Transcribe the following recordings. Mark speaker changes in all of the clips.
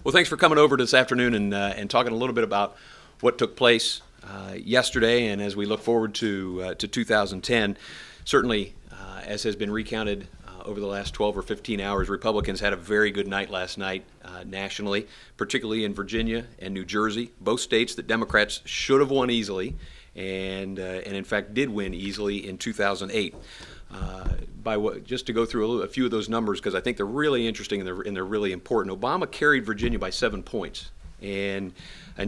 Speaker 1: Well, thanks for coming over this afternoon and talking a little bit about what took place yesterday, and as we look forward to 2010. Certainly, as has been recounted over the last 12 or 15 hours, Republicans had a very good night last night nationally, particularly in Virginia and New Jersey, both states that Democrats should have won easily, and in fact did win easily in 2008. Just to go through a few of those numbers, because I think they're really interesting and they're really important. Obama carried Virginia by 7 points, and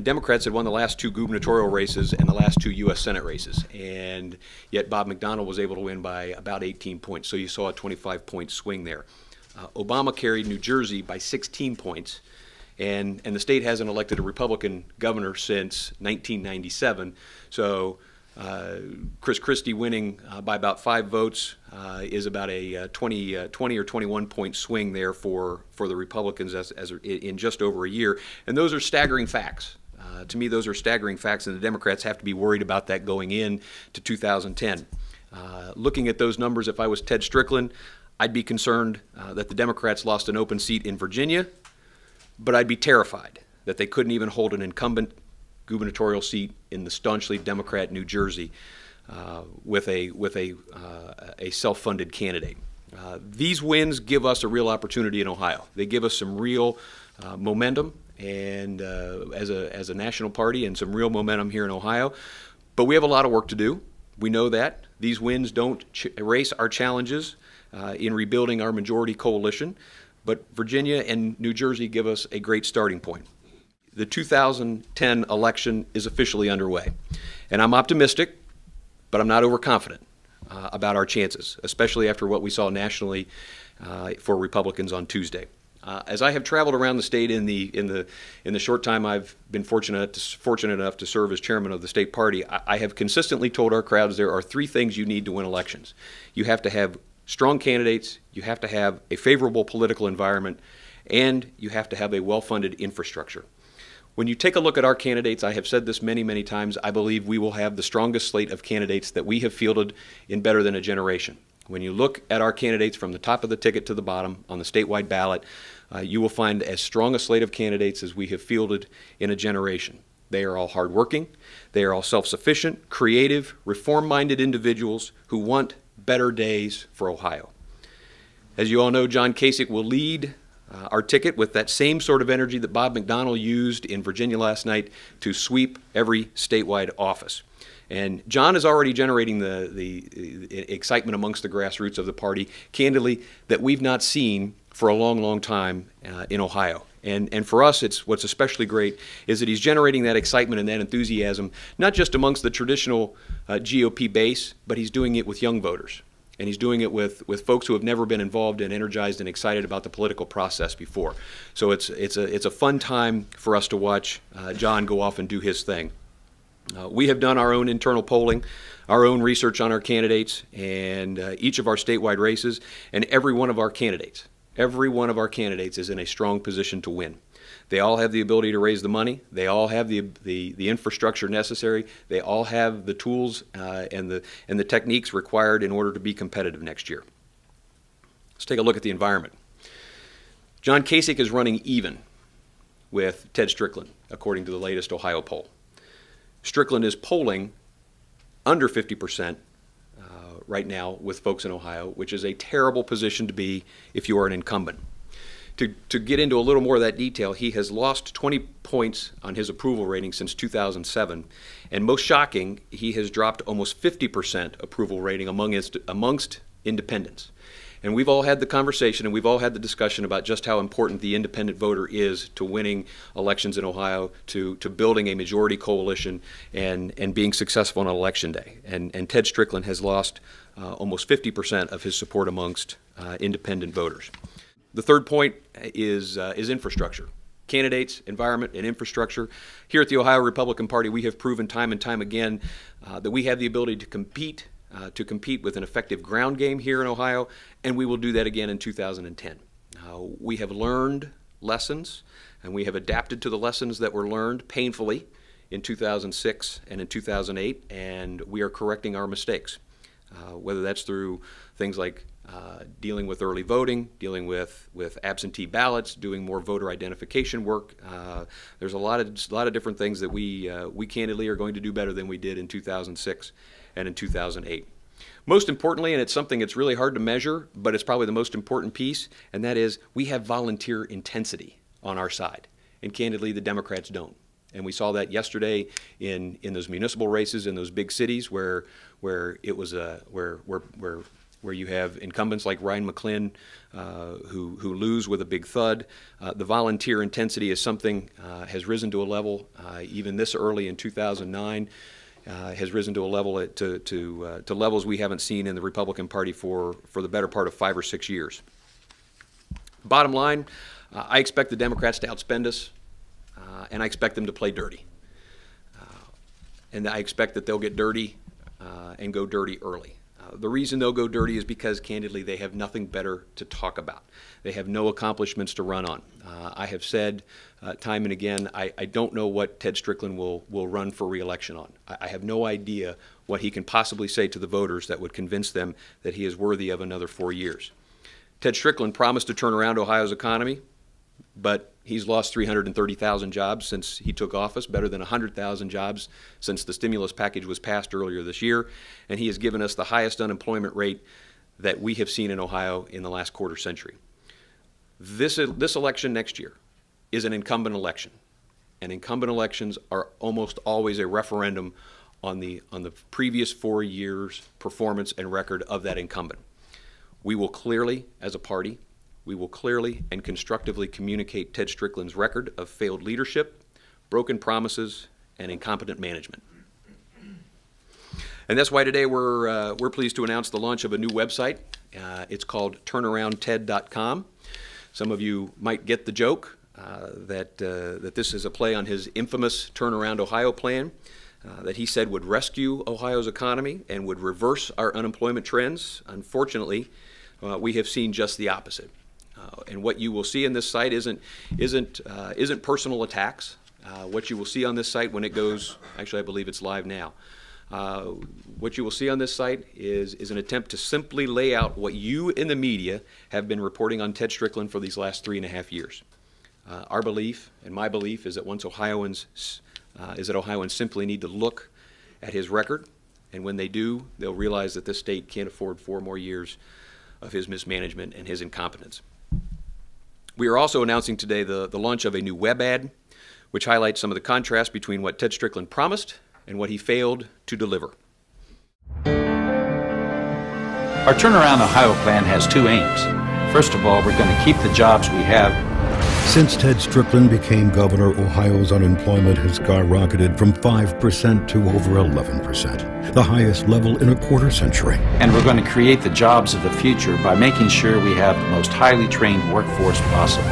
Speaker 1: Democrats had won the last 2 gubernatorial races and the last 2 U.S. Senate races, and yet Bob McDonnell was able to win by about 18 points, so you saw a 25-point swing there. Obama carried New Jersey by 16 points, and the state hasn't elected a Republican governor since 1997, so Chris Christie winning by about 5 votes is about a 20 or 21-point swing there for the Republicans as in just over a year. And those are staggering facts. To me, those are staggering facts, and the Democrats have to be worried about that going in to 2010. Looking at those numbers, if I was Ted Strickland, I'd be concerned that the Democrats lost an open seat in Virginia, but I'd be terrified that they couldn't even hold an incumbent gubernatorial seat in the staunchly Democrat New Jersey with a self-funded candidate. These wins give us a real opportunity in Ohio. They give us some real momentum, and as a national party, and some real momentum here in Ohio. But we have a lot of work to do. We know that. These wins don't erase our challenges in rebuilding our majority coalition, but Virginia and New Jersey give us a great starting point. The 2010 election is officially underway, and I'm optimistic, but I'm not overconfident about our chances, especially after what we saw nationally for Republicans on Tuesday. As I have traveled around the state in the short time I've been fortunate enough to serve as chairman of the state party, I have consistently told our crowds there are 3 things you need to win elections. You have to have strong candidates, you have to have a favorable political environment, and you have to have a well-funded infrastructure. When you take a look at our candidates, I have said this many, many times, I believe we will have the strongest slate of candidates that we have fielded in better than a generation. When you look at our candidates from the top of the ticket to the bottom on the statewide ballot, you will find as strong a slate of candidates as we have fielded in a generation. They are all hardworking, they are all self-sufficient, creative, reform-minded individuals who want better days for Ohio. As you all know, John Kasich will lead our ticket with that same sort of energy that Bob McDonnell used in Virginia last night to sweep every statewide office. And John is already generating the excitement amongst the grassroots of the party, candidly, that we've not seen for a long, long time in Ohio. And for us, what's especially great is that he's generating that excitement and that enthusiasm, not just amongst the traditional GOP base, but he's doing it with young voters. And he's doing it with folks who have never been involved and energized and excited about the political process before. So it's a fun time for us to watch John go off and do his thing. We have done our own internal polling, our own research on our candidates, and each of our statewide races, and every one of our candidates is in a strong position to win. They all have the ability to raise the money. They all have the infrastructure necessary. They all have the tools and the techniques required in order to be competitive next year. Let's take a look at the environment. John Kasich is running even with Ted Strickland, according to the latest Ohio poll. Strickland is polling under 50% right now with folks in Ohio, which is a terrible position to be if you are an incumbent. To get into a little more of that detail, he has lost 20 points on his approval rating since 2007, and most shocking, he has dropped almost 50% approval rating amongst independents. And we've all had the conversation and we've all had the discussion about just how important the independent voter is to winning elections in Ohio, to building a majority coalition and being successful on election day. And Ted Strickland has lost almost 50% of his support amongst independent voters. The third point is infrastructure. Candidates, environment, and infrastructure. Here at the Ohio Republican Party, we have proven time and time again that we have the ability to compete with an effective ground game here in Ohio, and we will do that again in 2010. We have learned lessons, and we have adapted to the lessons that were learned painfully in 2006 and in 2008, and we are correcting our mistakes, whether that's through things like dealing with early voting, dealing with absentee ballots, doing more voter identification work. There's a lot of different things that we candidly are going to do better than we did in 2006 and in 2008. Most importantly, and it's something that's really hard to measure, but it's probably the most important piece, and that is we have volunteer intensity on our side. And candidly, the Democrats don't. And we saw that yesterday in those municipal races in those big cities where it was where you have incumbents like Ryan McClin who lose with a big thud. The volunteer intensity is something has risen to a level even this early in 2009. Has risen to a level to levels we haven't seen in the Republican Party for the better part of 5 or 6 years. Bottom line, I expect the Democrats to outspend us, and I expect them to play dirty. And I expect that they'll get dirty and go dirty early. The reason they'll go dirty is because, candidly, they have nothing better to talk about. They have no accomplishments to run on. I have said time and again, I don't know what Ted Strickland will run for re-election on. I have no idea what he can possibly say to the voters that would convince them that he is worthy of another 4 years. Ted Strickland promised to turn around Ohio's economy, but he's lost 330,000 jobs since he took office, better than 100,000 jobs since the stimulus package was passed earlier this year, and he has given us the highest unemployment rate that we have seen in Ohio in the last quarter century. This election next year is an incumbent election, and incumbent elections are almost always a referendum on the previous 4 years' performance and record of that incumbent. We will clearly, as a party, we will clearly and constructively communicate Ted Strickland's record of failed leadership, broken promises, and incompetent management. And that's why today we're pleased to announce the launch of a new website. It's called turnaroundted.com. Some of you might get the joke that this is a play on his infamous Turnaround Ohio plan that he said would rescue Ohio's economy and would reverse our unemployment trends. Unfortunately, we have seen just the opposite. And what you will see in this site isn't personal attacks. What you will see on this site when it goes, actually I believe it's live now, what you will see on this site is an attempt to simply lay out what you in the media have been reporting on Ted Strickland for these last 3.5 years. Our belief, and my belief, is that Ohioans simply need to look at his record, and when they do, they'll realize that this state can't afford 4 more years of his mismanagement and his incompetence. We are also announcing today the launch of a new web ad, which highlights some of the contrast between what Ted Strickland promised and what he failed to deliver.
Speaker 2: Our Turnaround Ohio plan has 2 aims. First of all, we're going to keep the jobs we have.
Speaker 3: Since Ted Strickland became governor, Ohio's unemployment has skyrocketed from 5% to over 11%, the highest level in a quarter century.
Speaker 2: And we're going to create the jobs of the future by making sure we have the most highly trained workforce possible.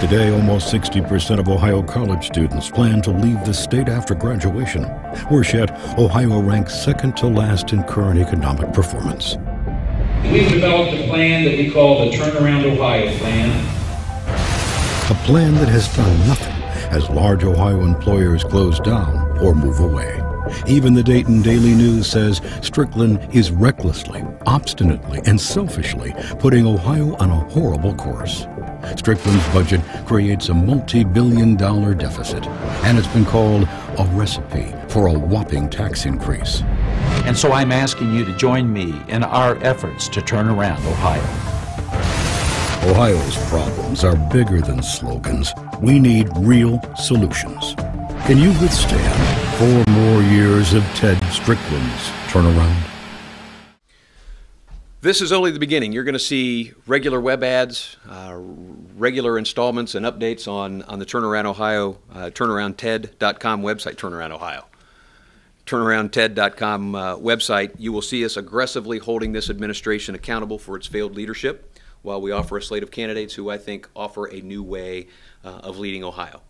Speaker 3: Today, almost 60% of Ohio college students plan to leave the state after graduation. Worse yet, Ohio ranks second to last in current economic performance.
Speaker 4: We've developed a plan that we call the Turnaround Ohio plan.
Speaker 3: A plan that has done nothing as large Ohio employers close down or move away. Even the Dayton Daily News says Strickland is recklessly, obstinately, and selfishly putting Ohio on a horrible course. Strickland's budget creates a multi-billion-dollar deficit, and it's been called a recipe for a whopping tax increase.
Speaker 2: And so I'm asking you to join me in our efforts to turn around Ohio.
Speaker 3: Ohio's problems are bigger than slogans. We need real solutions. Can you withstand 4 more years of Ted Strickland's turnaround?
Speaker 1: This is only the beginning. You're going to see regular web ads, regular installments and updates on the Turnaround Ohio, turnaroundted.com website, Turnaround Ohio. Turnaroundted.com website. You will see us aggressively holding this administration accountable for its failed leadership, while we offer a slate of candidates who I think offer a new way of leading Ohio.